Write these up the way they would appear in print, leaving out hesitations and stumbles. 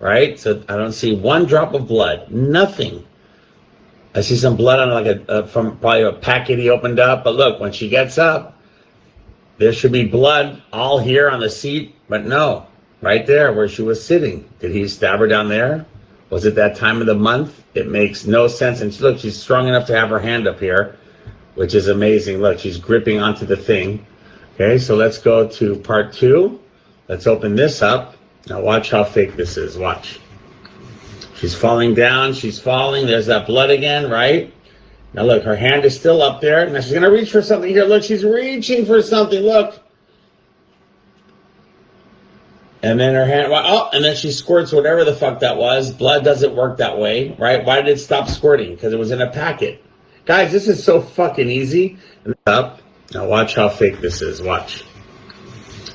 right? So I don't see one drop of blood, nothing. I see some blood on like from probably a packet he opened up. But look, when she gets up, there should be blood all here on the seat, but no, right there where she was sitting. Did he stab her down there? Was it that time of the month? It makes no sense. And look, she's strong enough to have her hand up here, which is amazing. Look, she's gripping onto the thing. Okay, so let's go to part 2. Let's open this up. Now watch how fake this is. Watch. She's falling down. She's falling. There's that blood again, right? Now look, her hand is still up there. Now she's going to reach for something here. Look, she's reaching for something. Look. And then her hand, and then she squirts whatever the fuck that was. Blood doesn't work that way, right? Why did it stop squirting? Because it was in a packet. Guys, this is so fucking easy. Up. Now watch how fake this is. Watch.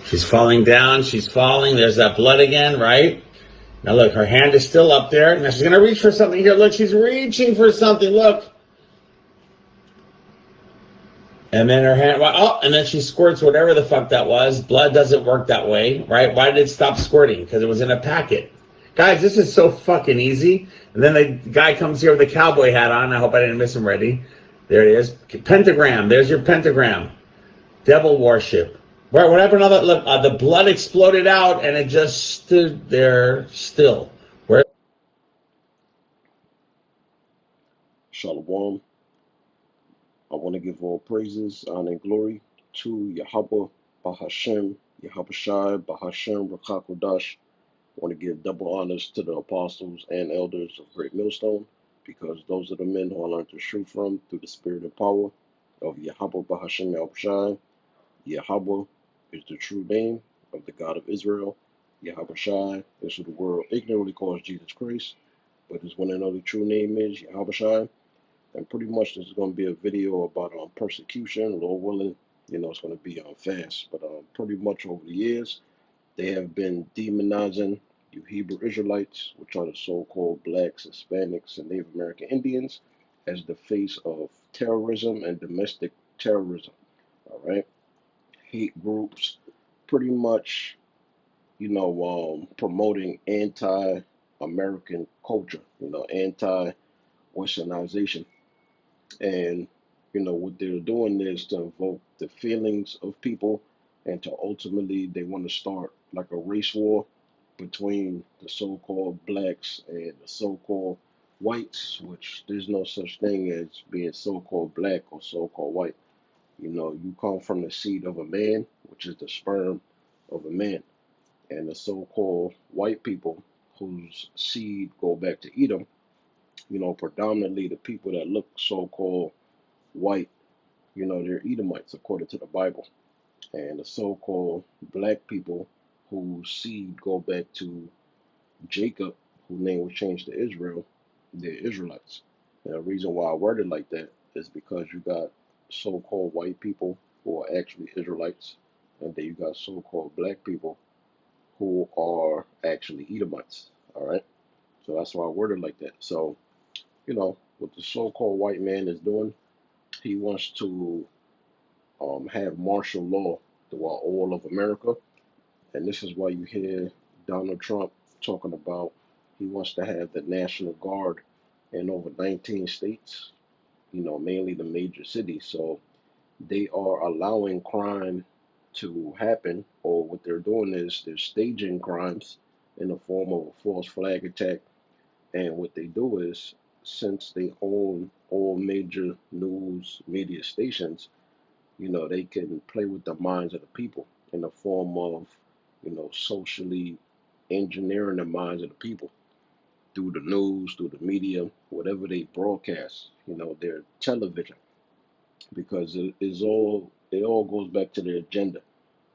She's falling down. She's falling. There's that blood again, right? Now look, her hand is still up there. Now she's going to reach for something here. Look, she's reaching for something. Look. And then her hand, and then she squirts whatever the fuck that was. Blood doesn't work that way, right? Why did it stop squirting? Because it was in a packet. Guys, this is so fucking easy. And then the guy comes here with a cowboy hat on. I hope I didn't miss him already. There it is. Pentagram. There's your pentagram. Devil worship. Right, what happened to that? Look, the blood exploded out and it just stood there still. Where? Shalom. I want to give all praises, honor, and glory to Yahweh, Bahashem, Yahushai, Bahashem, Rakakodash. I want to give double honors to the apostles and elders of Great Millstone, because those are the men who I learned the truth from through the spirit and power of Yahweh, Bahashem, Yahushai. Yahweh is the true name of the God of Israel. Yahushai is who the world ignorantly calls Jesus Christ, but his one and only true name is Yahushai. And pretty much this is going to be a video about persecution, Lord willing. You know, it's going to be fast. But pretty much over the years, they have been demonizing you Hebrew Israelites, which are the so-called blacks, Hispanics, and Native American Indians, as the face of terrorism and domestic terrorism. All right? Hate groups, pretty much, you know, promoting anti-American culture, you know, anti-Westernization. And, you know, what they're doing is to invoke the feelings of people, and to ultimately, they want to start like a race war between the so-called blacks and the so-called whites, which there's no such thing as being so-called black or so-called white. You know, you come from the seed of a man, which is the sperm of a man. And the so-called white people whose seed go back to Edom, you know, predominantly the people that look so-called white, you know, they're Edomites according to the Bible. And the so-called black people whose seed go back to Jacob, whose name was changed to Israel, they're Israelites. And the reason why I worded like that is because you got so-called white people who are actually Israelites, and then you got so-called black people who are actually Edomites. All right. So that's why I worded like that. So, you know, what the so-called white man is doing, he wants to have martial law throughout all of America. And this is why you hear Donald Trump talking about he wants to have the National Guard in over 19 states, you know, mainly the major cities. So they are allowing crime to happen, or what they're doing is they're staging crimes in the form of a false flag attack. And what they do is, since they own all major news media stations, you know, they can play with the minds of the people in the form of, you know, socially engineering the minds of the people through the news, through the media, whatever they broadcast, you know, their television, because it all goes back to their agenda.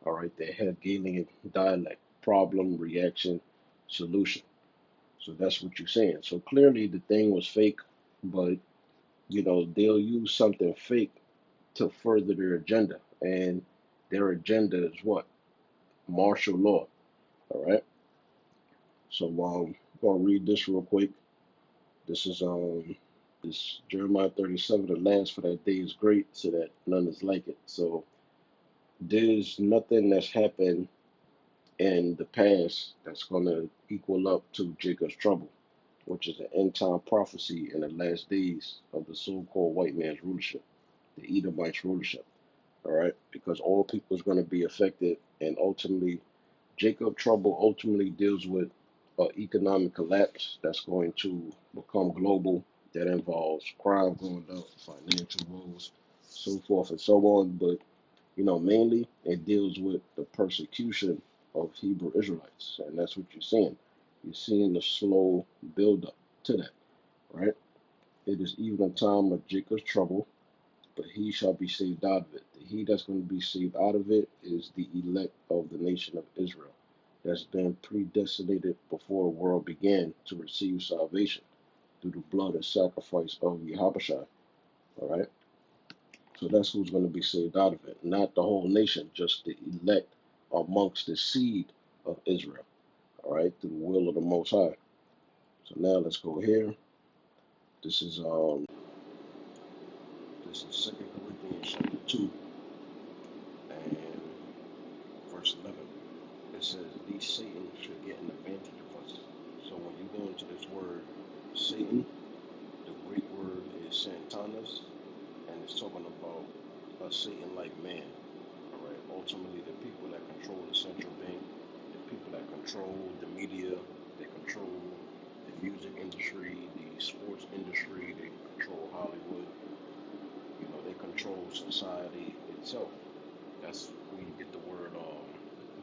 All right, their Hegelian dialect: problem, reaction, solution. So that's what you're saying. So clearly the thing was fake, but you know, they'll use something fake to further their agenda. And their agenda is what? Martial law. All right. So I'm gonna read this real quick. This is Jeremiah 37. The last for that day is great, so that none is like it. So there's nothing that's happened in the past that's going to equal up to Jacob's trouble, which is an end time prophecy in the last days of the so called white man's rulership, the Edomites' rulership. All right, because all people is going to be affected, and ultimately, Jacob trouble ultimately deals with economic collapse that's going to become global. That involves crime going up, financial woes, so forth and so on. But mainly it deals with the persecution of Hebrew Israelites, and that's what you're seeing. You're seeing the slow build up to that, right? It is even a time of Jacob's trouble, but he shall be saved out of it. The he that's going to be saved out of it is the elect of the nation of Israel that's been predestinated before the world began to receive salvation through the blood and sacrifice of Yahushua. All right? So that's who's going to be saved out of it. Not the whole nation, just the elect amongst the seed of Israel. All right? Through the will of the Most High. So now let's go here. This is Second Corinthians chapter 2 and verse 11. It says, these Satan should get an advantage of us. So when you go into this word Satan, the Greek word is Santanas, and it's talking about a Satan-like man. All right. Ultimately, the people that control the central bank, the people that control the media, they control the music industry, the sports industry, they control Hollywood. They control society itself. That's where you get the word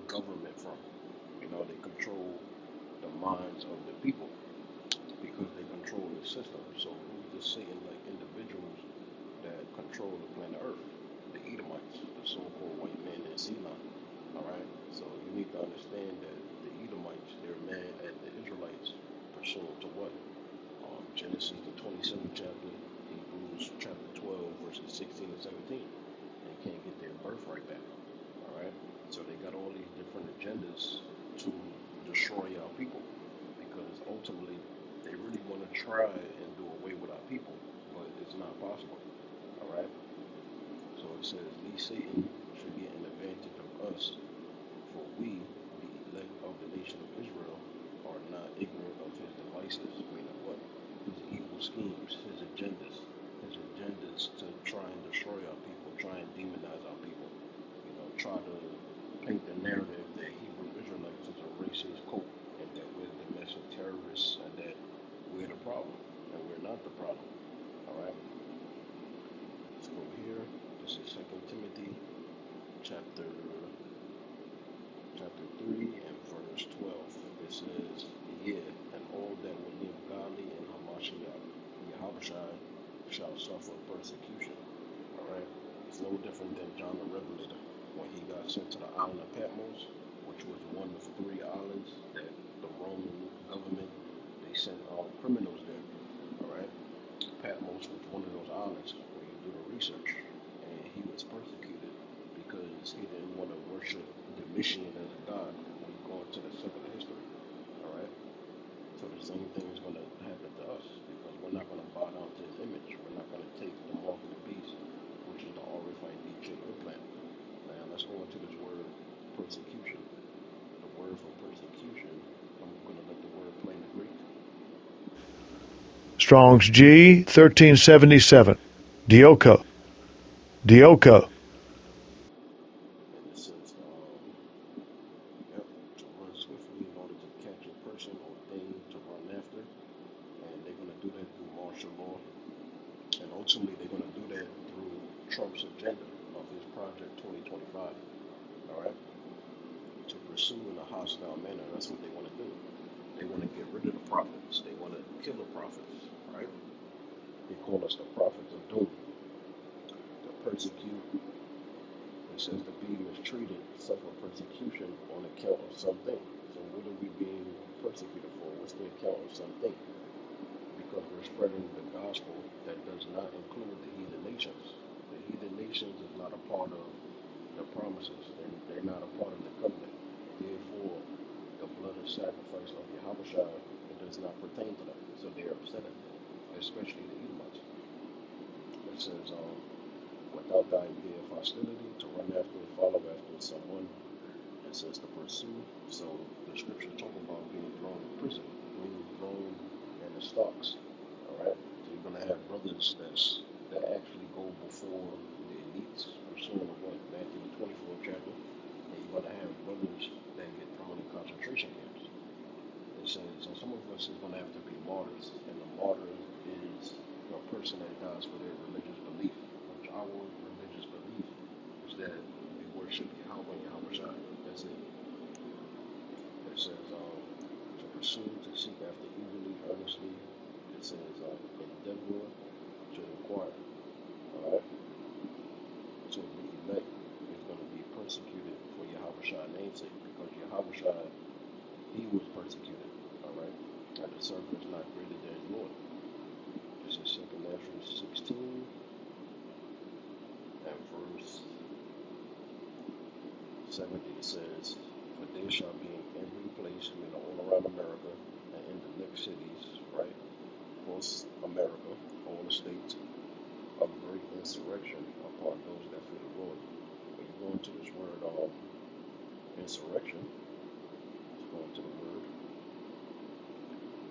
government from. They control the minds of the people because they control the system. So who's the Satan-like individuals that control the planet Earth? The Edomites, the so-called white man in Zebulon. All right. So you need to understand that the Edomites, they're mad at the Israelites pursuant to what? Genesis the 27th chapter, Hebrews chapter 12, verses 16 and 17. They can't get their birthright back. All right. So they got all these different agendas to destroy our people because ultimately they really want to try and do away with our people, but it's not possible. All right. So it says, these Satan should get an advantage of us, for we, the elect of the nation of Israel, are not ignorant of his devices. Meaning what? His evil schemes, his agendas to try and destroy our people, try and demonize our people. Try to paint the narrative that Hebrew Israelites is a racist cult and that we're domestic terrorists and that we're the problem and we're not the problem. All right. Let's go here. This is 2 Timothy chapter 3 and verse 12. It says, yeah, and all that will live godly in Hamashiach, Yahushua, shall suffer persecution. All right. It's no different than John the Revelator when he got sent to the island of Patmos, which was one of 3 islands that the Roman government, they sent all criminals there. All right. Patmos was one of those islands where you do the research, and he was persecuted because he didn't want to worship Domitian as a god when you go into the secular history. All right. So the same thing is going to happen to us because we're not going to bow down to his image. We're not going to take the mark of the beast, which is the RFID implant. Now let's go into this word persecution. The word for persecution, I'm going to let the word play in the Greek. Strong's G 1377. Dioko. Dioko. And it says, to run swiftly in order to catch a person or thing to run after. And they're going to do that through martial law. And ultimately, they're going to do that through Trump's agenda of his Project 2025. All right? To pursue in a hostile manner. That's what they want to do. They want to get rid of the prophets. They want to kill the prophets. Right? They call us the prophets of doom. To persecute. It says to be mistreated, suffer persecution on account of something. So what are we being persecuted for? What's the account of something? Because we're spreading the gospel that does not include the heathen nations. The heathen nations is not a part of the promises. They're not a part of the covenant. Therefore, the blood and sacrifice of Yahushua, it does not pertain to them. So they're upset at that, especially the Edomites. It says, without the idea of hostility, to run after and follow after someone It says to pursue. So the scripture talk about being thrown in prison, being thrown in the stocks. All right. So you're gonna have brothers that actually go before the elites, pursuing what Matthew the 24th chapter, and you're gonna have brothers that get thrown in concentration camps. It says, so some of us is gonna have to be martyrs, and the martyr is a person that dies for their religious belief, which our religious belief is that we worship Yahweh and Yahweh Shai. That's it. It says to pursue, to seek after eagerly, earnestly. It says endeavor to inquire. Alright? So the elect is going to be persecuted for Yahweh Shai's namesake, because Yahweh Shai, he was persecuted. Alright? And the servant is not greater than his Lord. This is 2 Ezra 16 and verse 70. It says, for they shall be in every place, all around America, and in the next cities, right, across America, all the states, a great insurrection upon those that fear the Lord. When you go into this word insurrection, let's go into the word.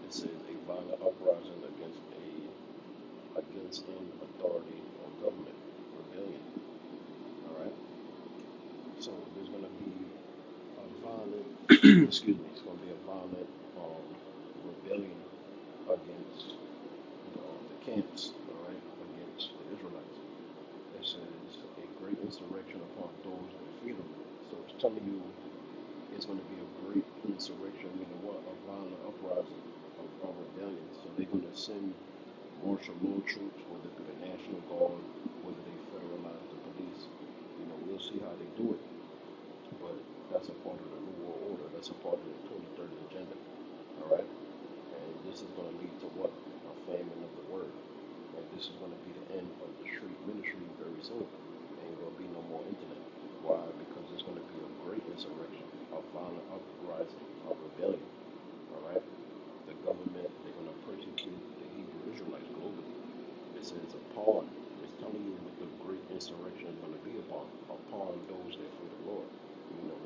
It says a violent uprising against an authority or government, rebellion. Alright? So there's gonna be a violent excuse me, it's gonna be a violent rebellion against the camps, alright, against the Israelites. It says a great insurrection upon those that fear the Lord. So it's telling you it's going to be a great insurrection, a violent uprising, a rebellion. So they're going to send martial law troops, whether it be the National Guard, whether they federalize the police. We'll see how they do it. But that's a part of the New World Order. That's a part of the 2030 agenda. Alright? And this is going to lead to what? A famine of the word. And this is going to be the end of the street ministry very soon. Ain't going to be no more internet. Why? Because it's going to be a great insurrection, a violent uprising, a rebellion. Alright? The government, they're going to persecute the Hebrew Israelites globally. It says upon. It's telling you what the great insurrection is going to be upon those that fear the Lord.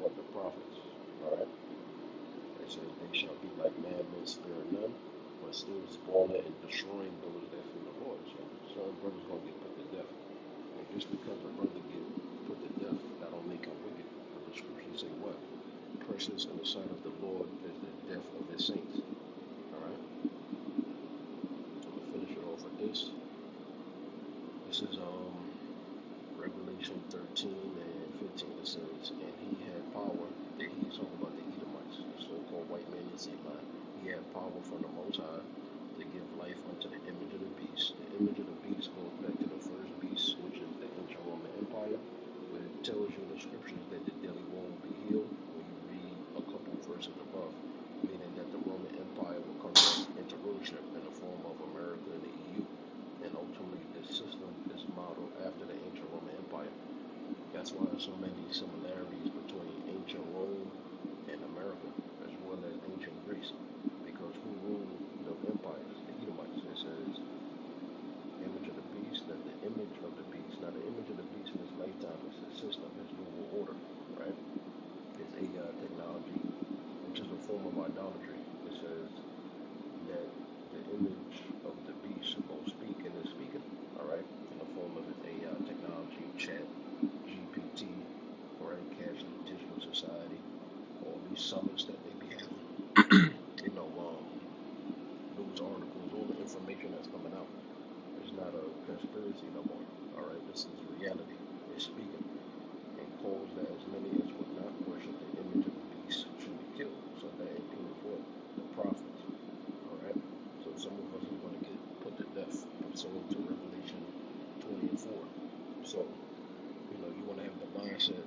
What the prophets. Alright? It says they shall be like madmen, spare none, but still spoiling and destroying those that fear the Lord. So some brothers gonna get put to death. And just because a brother get put to death, that don't make him wicked. But the scriptures say what? Precious in the sight of the Lord is the death of his saints. Alright? So we'll finish it off with this. This is Revelation 13 and 15. It says, and he had power. He's talking about the Edomites, the so-called white man in Zebulon. He had power from the Most High to give life unto the image of the beast. The image of the beast goes back to the first beast, which is the ancient Roman Empire, but it tells you in the scriptures that the deadly wound will be healed when you read a couple verses above, meaning that the Roman Empire will come back into rulership in the form of America and the EU. And ultimately, the system is modeled after the ancient Roman Empire. That's why there's so many similarities between ancient Rome and America, as well as ancient Greece. Because who ruled the empires? The Edomites. It says, image of the beast, that the image of the beast. Now, the image of the beast in his lifetime is his system, his New World Order, right? His AI technology, which is a form of idolatry. It says that the image of the beast will speak and is speaking, alright, in the form of his AI technology, chat, GPT, right, cashless digital society, all these summits that they be having, news articles, all the information that's coming out. It's not a conspiracy no more, alright, this is reality. It's speaking, and calls that as many as would not worship the image of the beast should be killed. So that includes what? The prophets, alright? So some of us are going to get put to death pursuant to Revelation 20 and 4. So, you want to have the mindset